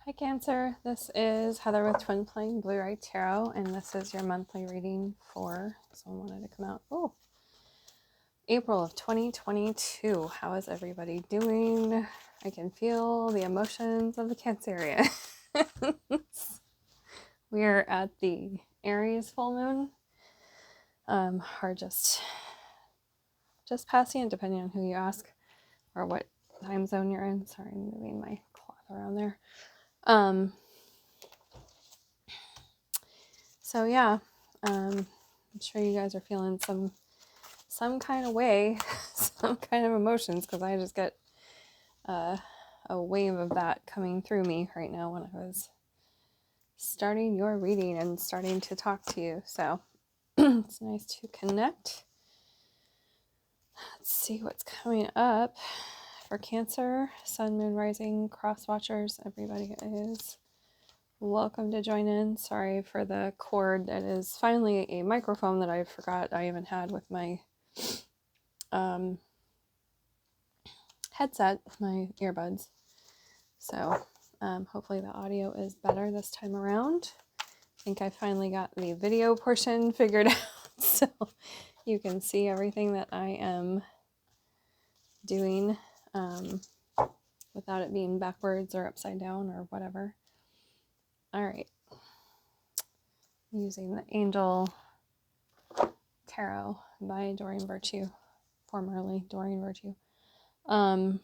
Hi Cancer, this is Heather with Twin Flame Blue Ray Tarot, and this is your monthly reading for, someone wanted to come out, April of 2022. How is everybody doing? I can feel the emotions of the Cancerians. We are at the Aries full moon, or just passing it, depending on who you ask, or what time zone you're in. Sorry, I'm moving my cloth around there. So yeah, I'm sure you guys are feeling some kind of way, some kind of emotions, because I just get a wave of that coming through me right now when I was starting your reading and starting to talk to you. So it's nice to connect. Let's see what's coming up for Cancer, Sun, Moon, Rising, Cross Watchers. Everybody is welcome to join in. Sorry for the cord. It is finally a microphone that I forgot I even had with my headset, my earbuds. So hopefully the audio is better this time around. I think I finally got the video portion figured out, so you can see everything that I am doing without it being backwards or upside down or whatever. All right. Using the Angel Tarot by Doreen Virtue, formerly Doreen Virtue. Let's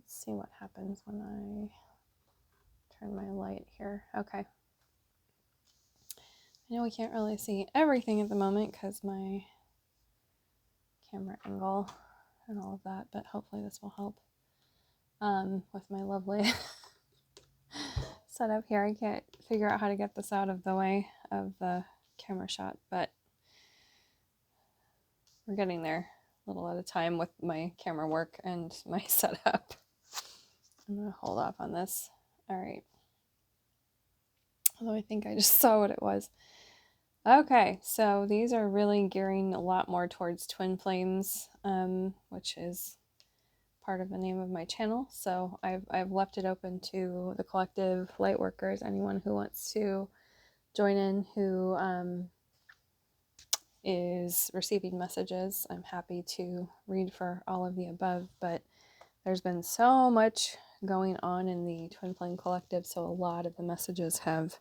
see what happens when I turn my light here. Okay. I know we can't really see everything at the moment because my camera angle and all of that, but hopefully this will help with my lovely setup here. I can't figure out how to get this out of the way of the camera shot, but we're getting there a little at a time with my camera work and my setup. I'm going to hold off on this. All right. Although I think I just saw what it was. Okay, so these are really gearing a lot more towards twin flames, which is part of the name of my channel. So I've left it open to the collective Lightworkers, anyone who wants to join in, who is receiving messages. I'm happy to read for all of the above, but there's been so much going on in the twin flame collective, so a lot of the messages have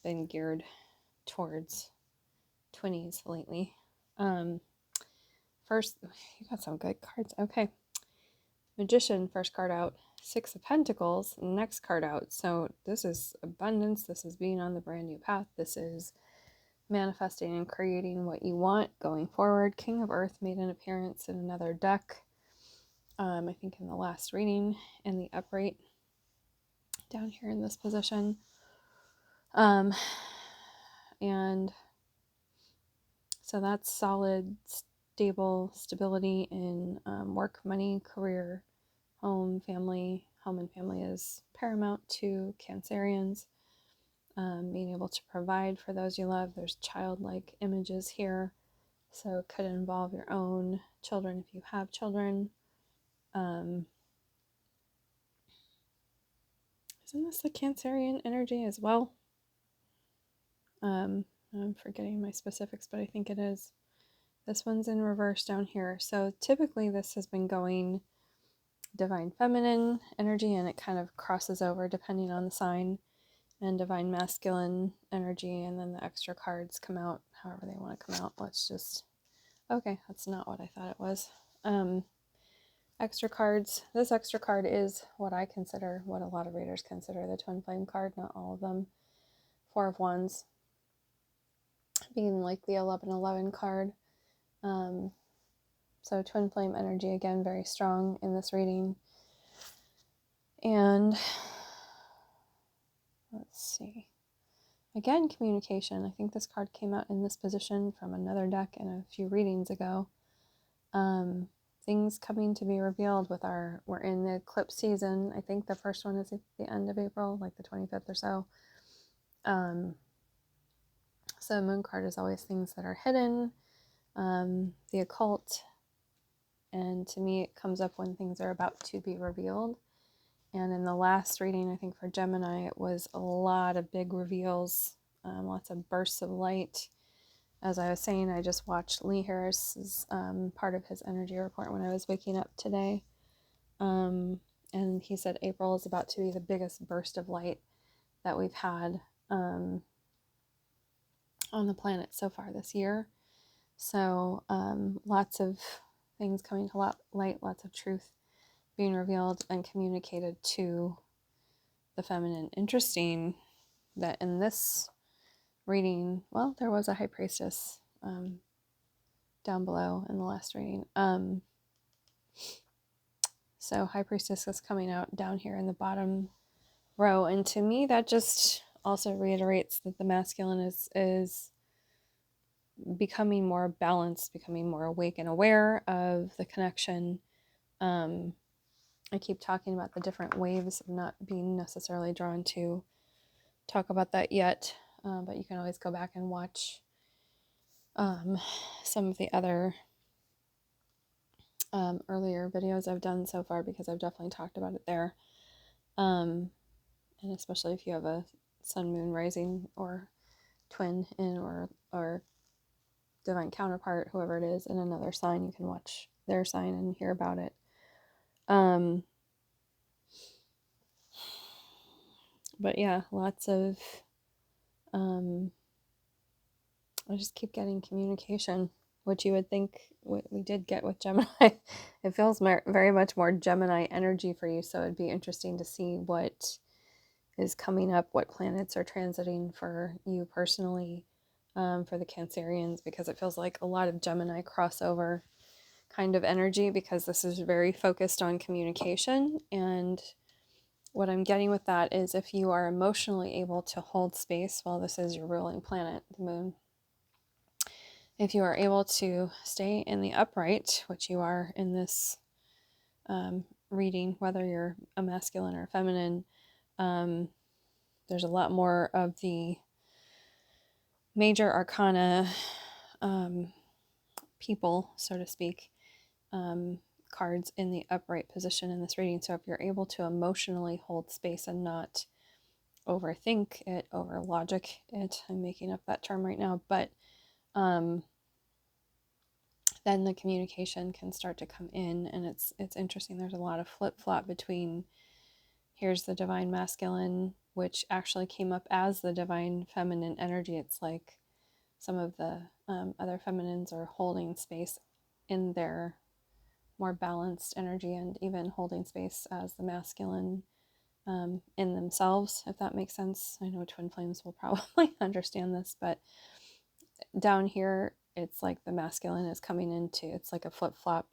been geared towards twinnies lately. First, you got some good cards. Okay. Magician, first card out. Six of Pentacles, next card out. So this is abundance. This is being on the brand new path. This is manifesting and creating what you want going forward. King of Earth made an appearance in another deck. I think in the last reading, in the upright down here in this position. And so that's solid, stable stability in work, money, career, home, family. Home and family is paramount to Cancerians. Being able to provide for those you love. There's childlike images here, so it could involve your own children if you have children. Isn't this the Cancerian energy as well? I'm forgetting my specifics, but I think it is. This one's in reverse down here. So typically this has been going divine feminine energy, and it kind of crosses over depending on the sign, and divine masculine energy, and then the extra cards come out however they want to come out. Okay, that's not what I thought it was. Extra cards. This extra card is what I consider, what a lot of readers consider the twin flame card, not all of them. Four of Wands being like the 1111 card. So twin flame energy, again, very strong in this reading. And let's see. Again, communication. I think this card came out in this position from another deck and a few readings ago. Things coming to be revealed with we're in the eclipse season. I think the first one is at the end of April, like the 25th or so. So the moon card is always things that are hidden, the occult, and to me it comes up when things are about to be revealed. And in the last reading, I think for Gemini, it was a lot of big reveals, lots of bursts of light. As I was saying, I just watched Lee Harris's part of his energy report when I was waking up today. And he said April is about to be the biggest burst of light that we've had on the planet so far this year. So lots of things coming to light, lots of truth being revealed and communicated to the feminine. Interesting that in this reading, well, there was a high priestess down below in the last reading. So high priestess is coming out down here in the bottom row, and to me that just also reiterates that the masculine is becoming more balanced, becoming more awake and aware of the connection. I keep talking about the different waves of not being necessarily drawn to talk about that yet, but you can always go back and watch some of the other earlier videos I've done so far, because I've definitely talked about it there. And especially if you have a sun, moon, rising, or twin in, or divine counterpart, whoever it is, in another sign, you can watch their sign and hear about it. But yeah, lots of I just keep getting communication, which you would think we did get with Gemini. It feels very much more Gemini energy for you, so it'd be interesting to see what is coming up, what planets are transiting for you personally, for the Cancerians, because it feels like a lot of Gemini crossover kind of energy, because this is very focused on communication. And what I'm getting with that is, if you are emotionally able to hold space, well, this is your ruling planet, the moon. If you are able to stay in the upright, which you are in this reading, whether you're a masculine or feminine, there's a lot more of the major arcana people, so to speak, cards in the upright position in this reading. So if you're able to emotionally hold space and not overthink it, over logic it, I'm making up that term right now, but then the communication can start to come in. And it's interesting, there's a lot of flip-flop between, here's the divine masculine, which actually came up as the divine feminine energy. It's like some of the other feminines are holding space in their more balanced energy, and even holding space as the masculine in themselves, if that makes sense. I know twin flames will probably understand this, but down here, it's like the masculine is coming into, it's like a flip-flop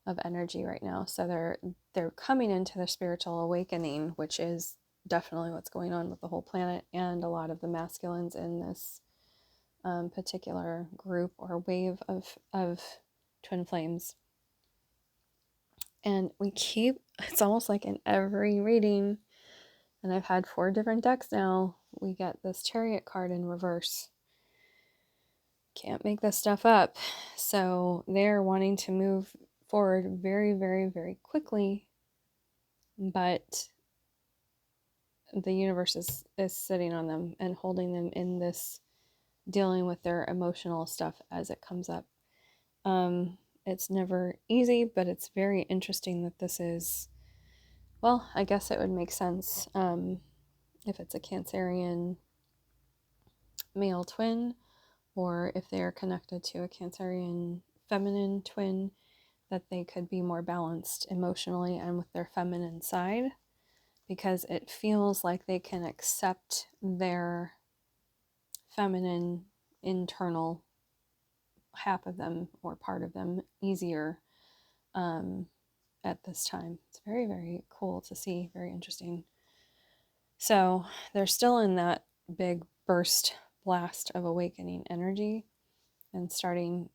of energy right now. So they're coming into their spiritual awakening, which is definitely what's going on with the whole planet, and a lot of the masculines in this particular group or wave of twin flames. And it's almost like in every reading, and I've had 4 different decks now, we get this Chariot card in reverse. Can't make this stuff up. So they're wanting to move forward very, very, very quickly, but the universe is sitting on them and holding them in this, dealing with their emotional stuff as it comes up. It's never easy, but it's very interesting that this is, well, I guess it would make sense if it's a Cancerian male twin, or if they are connected to a Cancerian feminine twin, that they could be more balanced emotionally and with their feminine side, because it feels like they can accept their feminine internal half of them or part of them easier at this time. It's very, very cool to see, very interesting. So they're still in that big burst blast of awakening energy, and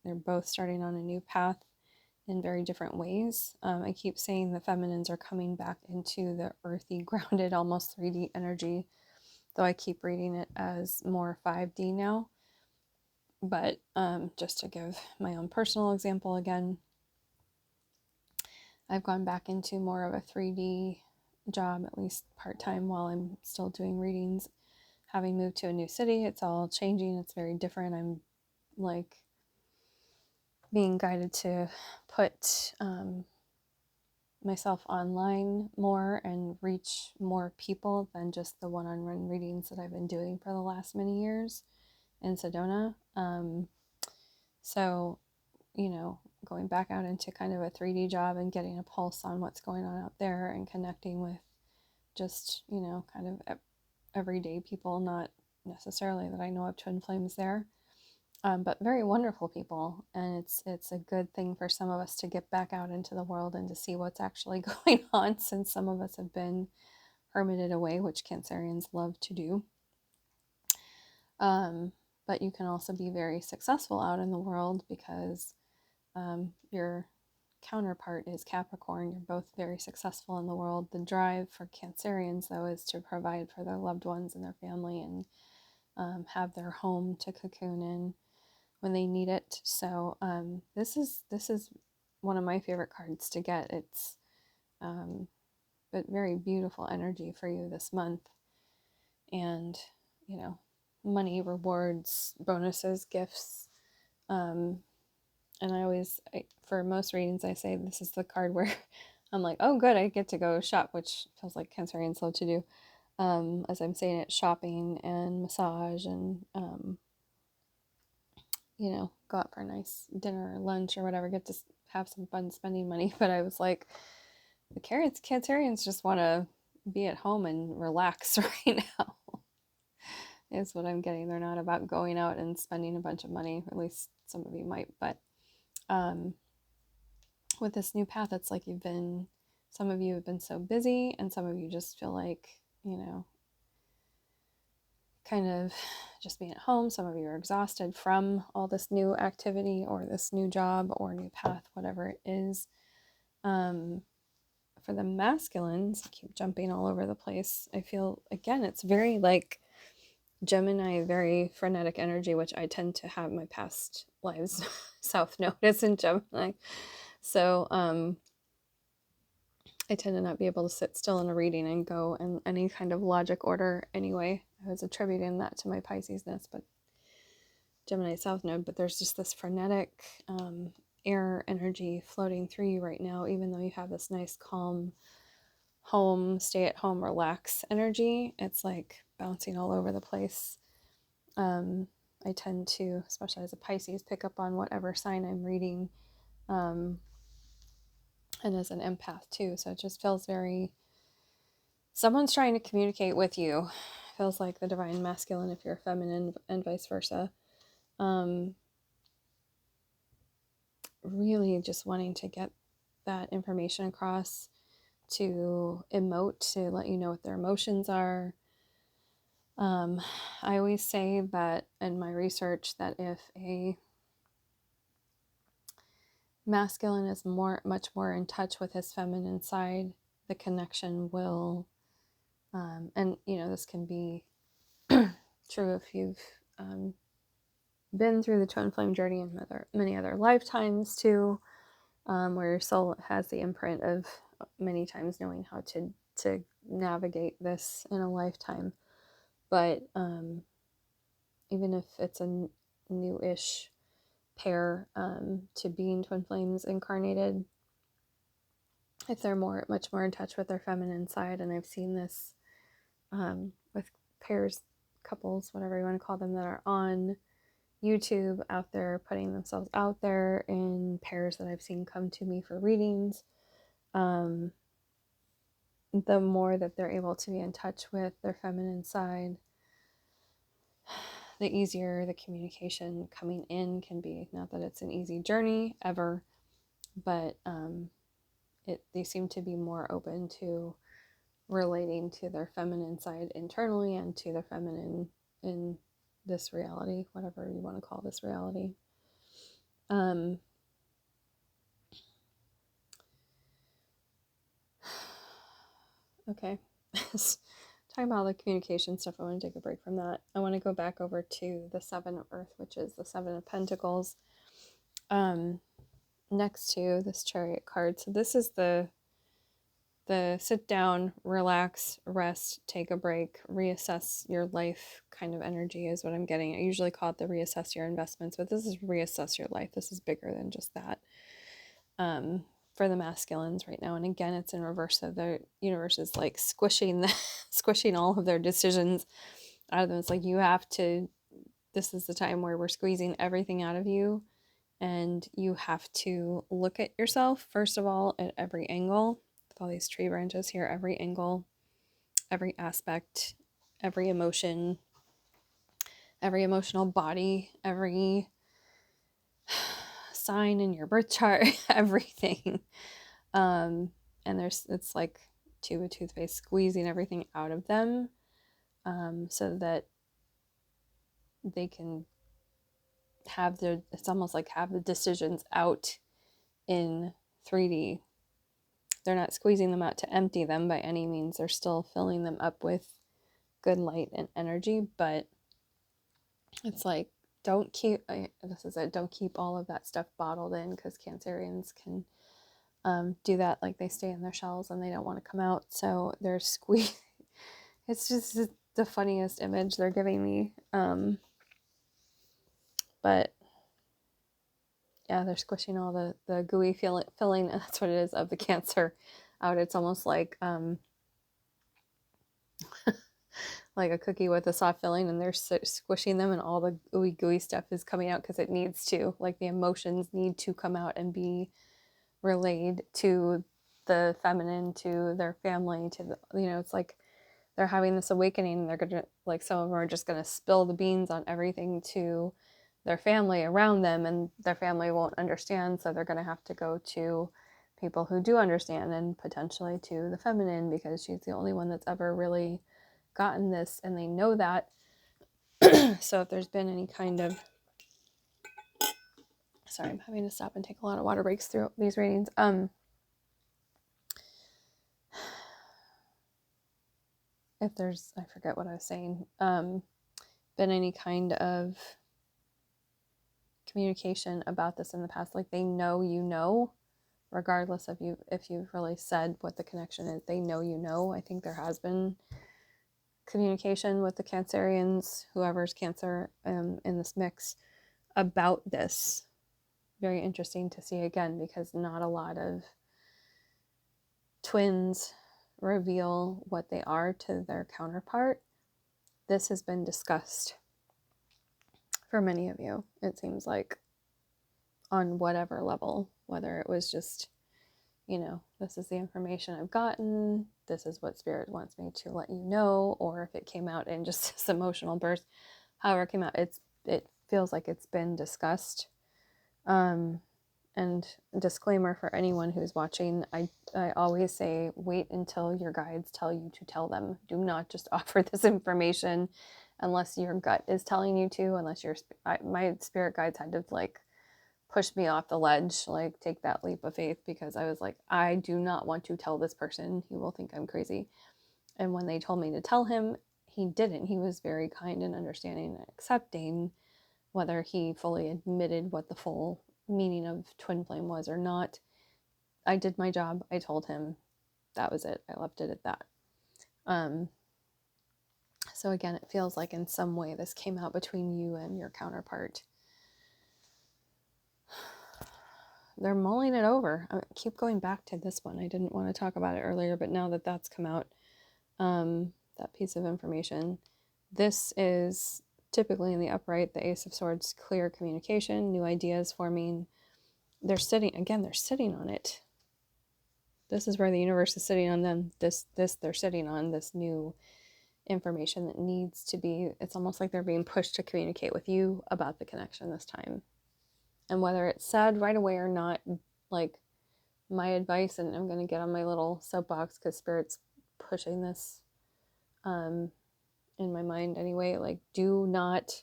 they're both starting on a new path in very different ways. I keep saying the feminines are coming back into the earthy, grounded, almost 3D energy, though I keep reading it as more 5D now. But just to give my own personal example again, I've gone back into more of a 3D job, at least part-time, while I'm still doing readings. Having moved to a new city, it's all changing. It's very different. I'm like being guided to put myself online more and reach more people than just the one-on-one readings that I've been doing for the last many years in Sedona. So, going back out into kind of a 3D job and getting a pulse on what's going on out there and connecting with just, kind of everyday people, not necessarily that I know of twin flames there. But very wonderful people, and it's a good thing for some of us to get back out into the world and to see what's actually going on, since some of us have been hermited away, which Cancerians love to do. But you can also be very successful out in the world because your counterpart is Capricorn. You're both very successful in the world. The drive for Cancerians, though, is to provide for their loved ones and their family and have their home to cocoon in when they need it. So this is one of my favorite cards to get. It's but very beautiful energy for you this month, and money, rewards, bonuses, gifts. And for most readings, I say this is the card where I'm like, oh good, I get to go shop, which feels like Cancerians love to do. As I'm saying it, shopping and massage and go out for a nice dinner or lunch or whatever, get to have some fun spending money. But I was like, the Cancerians just want to be at home and relax right now, is what I'm getting. They're not about going out and spending a bunch of money, at least some of you might. But with this new path, it's like some of you have been so busy, and some of you just feel like, kind of just being at home. Some of you are exhausted from all this new activity or this new job or new path, whatever it is. For the masculines, I keep jumping all over the place. I feel, again, it's very like Gemini, very frenetic energy, which I tend to have my past lives South Node is in Gemini. So I tend to not be able to sit still in a reading and go in any kind of logic order anyway. I was attributing that to my Pisces-ness, but Gemini South Node. But there's just this frenetic air energy floating through you right now, even though you have this nice, calm, home, stay at home, relax energy. It's like bouncing all over the place. I tend to, especially as a Pisces, pick up on whatever sign I'm reading. And as an empath too, so it just feels very, someone's trying to communicate with you. Feels like the divine masculine if you're feminine, and vice versa. Really just wanting to get that information across, to emote, to let you know what their emotions are. I always say that in my research that if a masculine is much more in touch with his feminine side, the connection will, and this can be true if you've been through the twin flame journey in many other lifetimes too, where your soul has the imprint of many times knowing how to navigate this in a lifetime. But even if it's a new-ish pair to being twin flames incarnated, if they're much more in touch with their feminine side, and I've seen this with pairs, couples, whatever you want to call them, that are on YouTube out there putting themselves out there in pairs that I've seen come to me for readings, the more that they're able to be in touch with their feminine side, the easier the communication coming in can be. Not that it's an easy journey ever, but they seem to be more open to relating to their feminine side internally and to their feminine in this reality, whatever you want to call this reality. Okay. Talking about the communication stuff, I want to take a break from that. I want to go back over to the Seven of Earth, which is the Seven of Pentacles, next to this Chariot card. So this is the the sit down, relax, rest, take a break, reassess your life kind of energy is what I'm getting. I usually call it the reassess your investments, but this is reassess your life. This is bigger than just that. For the masculines right now. And again, it's in reverse. So the universe is like squishing squishing all of their decisions out of them. It's like, you have to, this is the time where we're squeezing everything out of you, and you have to look at yourself, first of all, at every angle, with all these tree branches here, every angle, every aspect, every emotion, every emotional body, every sign in your birth chart, everything. And it's like tube of toothpaste, squeezing everything out of them, so that they can have it's almost like have the decisions out in 3D. They're not squeezing them out to empty them by any means. They're still filling them up with good light and energy, but it's like, don't keep all of that stuff bottled in, because Cancerians can do that. Like, they stay in their shells and they don't want to come out, so they're squeezed. It's just the funniest image they're giving me, but yeah, they're squishing all the gooey filling, and that's what it is, of the cancer out. It's almost like like a cookie with a soft filling, and they're squishing them, and all the gooey stuff is coming out because it needs to. Like, the emotions need to come out and be relayed to the feminine, to their family, to the, it's like they're having this awakening, and they're gonna, like, some of them are just gonna spill the beans on everything to their family around them, and their family won't understand, so they're gonna have to go to people who do understand, and potentially to the feminine, because she's the only one that's ever really gotten this, and they know that. So if there's been any kind of, sorry, I'm having to stop and take a lot of water breaks through these readings. If there's, I forget what I was saying, been any kind of communication about this in the past, like, they know, regardless of if you've really said what the connection is, they know. I think there has been communication with the Cancerians, whoever's Cancer, in this mix, about this. Very interesting to see, again, because not a lot of twins reveal what they are to their counterpart. This has been discussed for many of you, it seems like, on whatever level, whether it was just, this is the information I've gotten, this is what Spirit wants me to let you know, or if it came out in just this emotional burst, however it came out, it feels like it's been discussed. And disclaimer for anyone who's watching, I always say, wait until your guides tell you to tell them. Do not just offer this information unless your gut is telling you to, unless my spirit guides had to, like, push me off the ledge, like, take that leap of faith, because I was like, I do not want to tell this person. He will think I'm crazy. And when they told me to tell him, he didn't. He was very kind and understanding and accepting, whether he fully admitted what the full meaning of twin flame was or not. I did my job. I told him. That was it. I left it at that. So again, it feels like in some way this came out between you and your counterpart. They're mulling it over. I keep going back to this one. I didn't want to talk about it earlier, but now that that's come out, that piece of information, this is typically in the upright, the Ace of Swords, clear communication, new ideas forming. They're sitting on it. This is where the universe is sitting on them. They're sitting on this new information that needs to be, it's almost like they're being pushed to communicate with you about the connection this time. And whether it's said right away or not, like, my advice, and I'm going to get on my little soapbox because Spirit's pushing this in my mind anyway, like, do not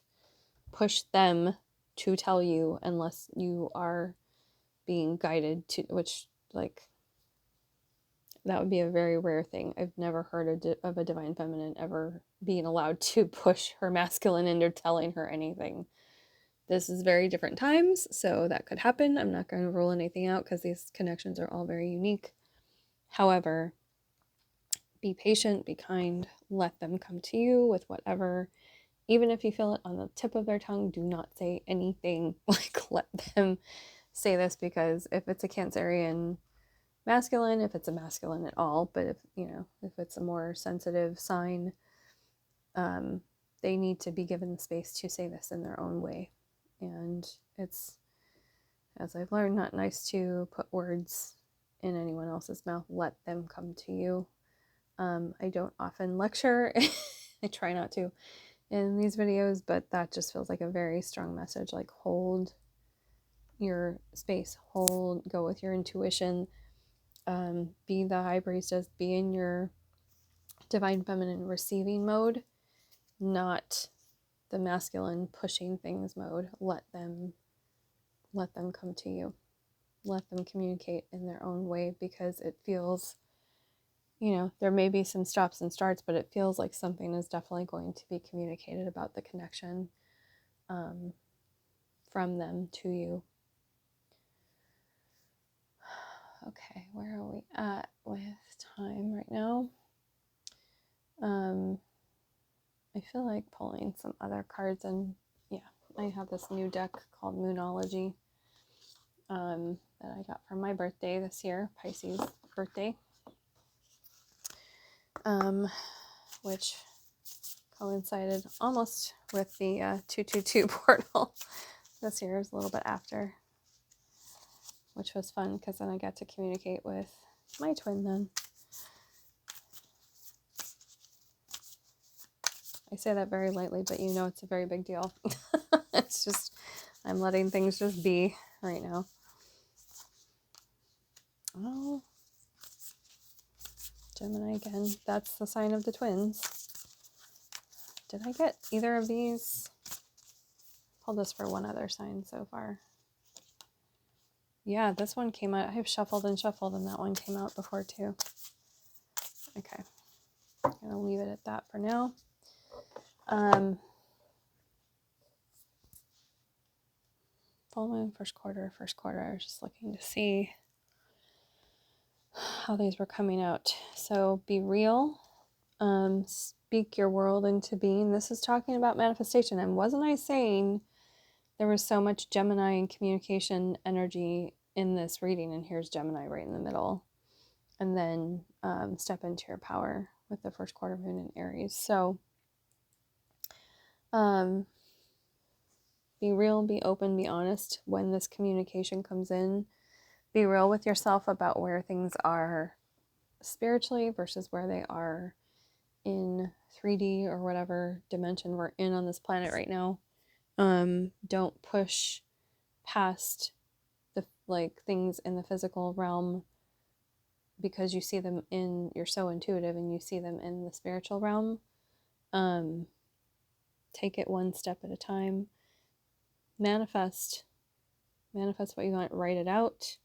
push them to tell you unless you are being guided to, which, like, that would be a very rare thing. I've never heard of a divine feminine ever being allowed to push her masculine into telling her anything. This is very different times, so that could happen. I'm not going to rule anything out because these connections are all very unique. However, Be patient, be kind, let them come to you with whatever. Even if you feel it on the tip of their tongue, do not say anything. Like, let them say this, because if it's a Cancerian masculine, if it's a masculine at all, but if, you know, if it's a more sensitive sign, they need to be given the space to say this in their own way. And it's, as I've learned, not nice to put words in anyone else's mouth. Let them come to you. I don't often lecture. I try not to in these videos, but that just feels like a very strong message. Like, hold your space, go with your intuition, be the high priestess, be in your divine feminine receiving mode, not the masculine pushing things mode. Let them come to you. Let them communicate in their own way, because it feels, you know, there may be some stops and starts, but it feels like something is definitely going to be communicated about the connection from them to you. Okay, where are we at with time right now? I feel like pulling some other cards, and yeah, I have this new deck called Moonology that I got for my birthday this year, Pisces birthday, which coincided almost with the 222 portal. This year is a little bit after, which was fun because then I got to communicate with my twin then. I say that very lightly, but you know it's a very big deal. It's just, I'm letting things just be right now. Oh, Gemini again. That's the sign of the twins. Did I get either of these? Pulled this for one other sign so far. Yeah, this one came out. I've shuffled and shuffled, and that one came out before too. Okay, I'm gonna leave it at that for now. Full moon, first quarter. I was just looking to see how these were coming out. So be real. Speak your world into being. This is talking about manifestation. And wasn't I saying there was so much Gemini and communication energy in this reading? And here's Gemini right in the middle. And then step into your power with the first quarter moon in Aries. So be real, be open, be honest when this communication comes in. Be real with yourself about where things are spiritually versus where they are in 3D or whatever dimension we're in on this planet right now. Don't push past the things in the physical realm because you see them you're so intuitive and you see them in the spiritual realm. Take it one step at a time. Manifest what you want, write it out.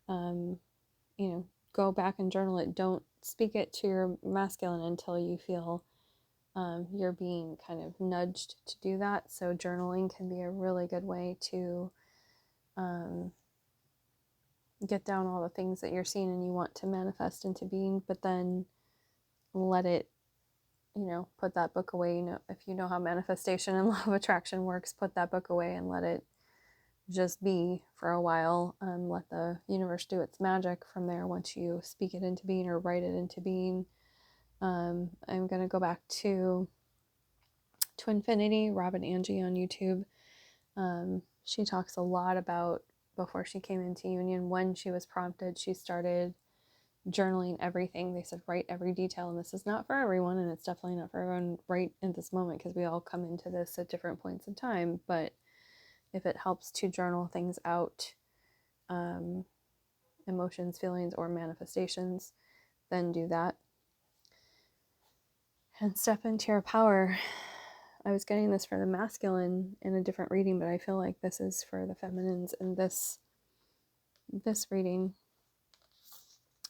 Go back and journal it. Don't speak it to your masculine until you feel you're being kind of nudged to do that. So journaling can be a really good way to get down all the things that you're seeing and you want to manifest into being, but then let it, put that book away. If you know how manifestation and law of attraction works, put that book away and let it just be for a while. Let the universe do its magic from there once you speak it into being or write it into being. I'm going to go back to Twinfinity, Robin Angie on YouTube. She talks a lot about before she came into union, when she was prompted, she started journaling everything. They said write every detail, and this is not for everyone, and it's definitely not for everyone right in this moment because we all come into this at different points in time. But if it helps to journal things out, emotions, feelings, or manifestations, then do that. And step into your power. I was getting this for the masculine in a different reading, but I feel like this is for the feminines in this reading.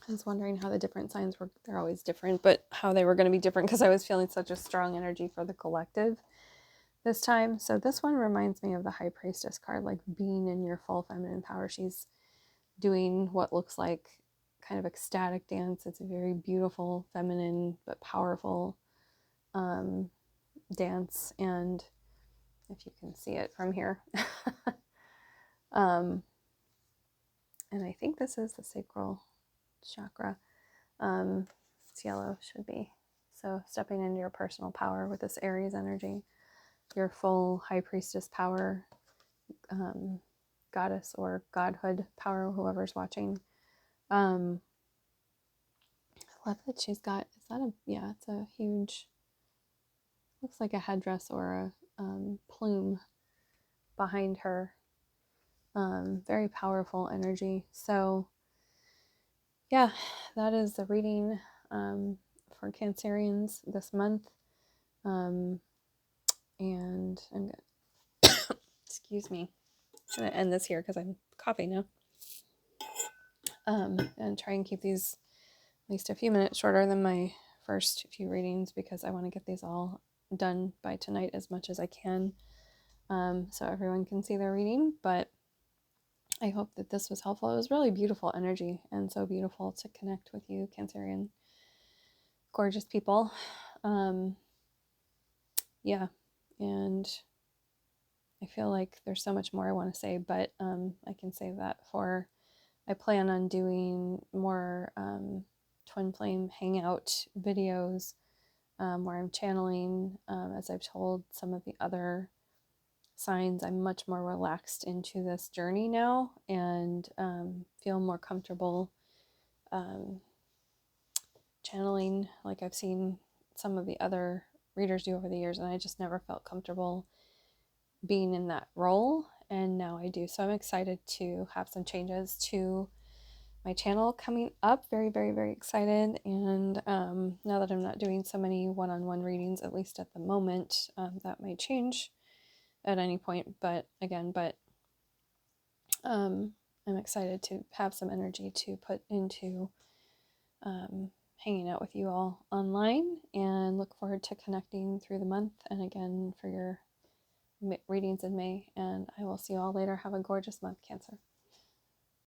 I was wondering how the different signs were. They're always different, but how they were going to be different because I was feeling such a strong energy for the collective this time. So this one reminds me of the High Priestess card, like being in your full feminine power. She's doing what looks like kind of ecstatic dance. It's a very beautiful, feminine, but powerful dance. And if you can see it from here, and I think this is the sacral chakra. It's yellow, should be. So stepping into your personal power with this Aries energy, your full high priestess power, goddess or godhood power, whoever's watching. I love that she's got, is that a, yeah, it's a huge, looks like a headdress or a plume behind her. Very powerful energy. So yeah, that is the reading for Cancerians this month. And I'm gonna, excuse me, I'm gonna end this here because I'm coughing now. And try and keep these at least a few minutes shorter than my first few readings because I want to get these all done by tonight as much as I can, so everyone can see their reading. But I hope that this was helpful. It was really beautiful energy and so beautiful to connect with you, Cancerian, gorgeous people. Yeah, and I feel like there's so much more I want to say, but I can save that for, I plan on doing more twin flame hangout videos where I'm channeling, as I've told some of the other signs, I'm much more relaxed into this journey now and feel more comfortable channeling like I've seen some of the other readers do over the years, and I just never felt comfortable being in that role, and now I do. So I'm excited to have some changes to my channel coming up. Very, very, very excited. And now that I'm not doing so many one-on-one readings, at least at the moment, that might change at any point. But again, I'm excited to have some energy to put into hanging out with you all online, and look forward to connecting through the month and again for your readings in May. And I will see you all later. Have a gorgeous month, Cancer.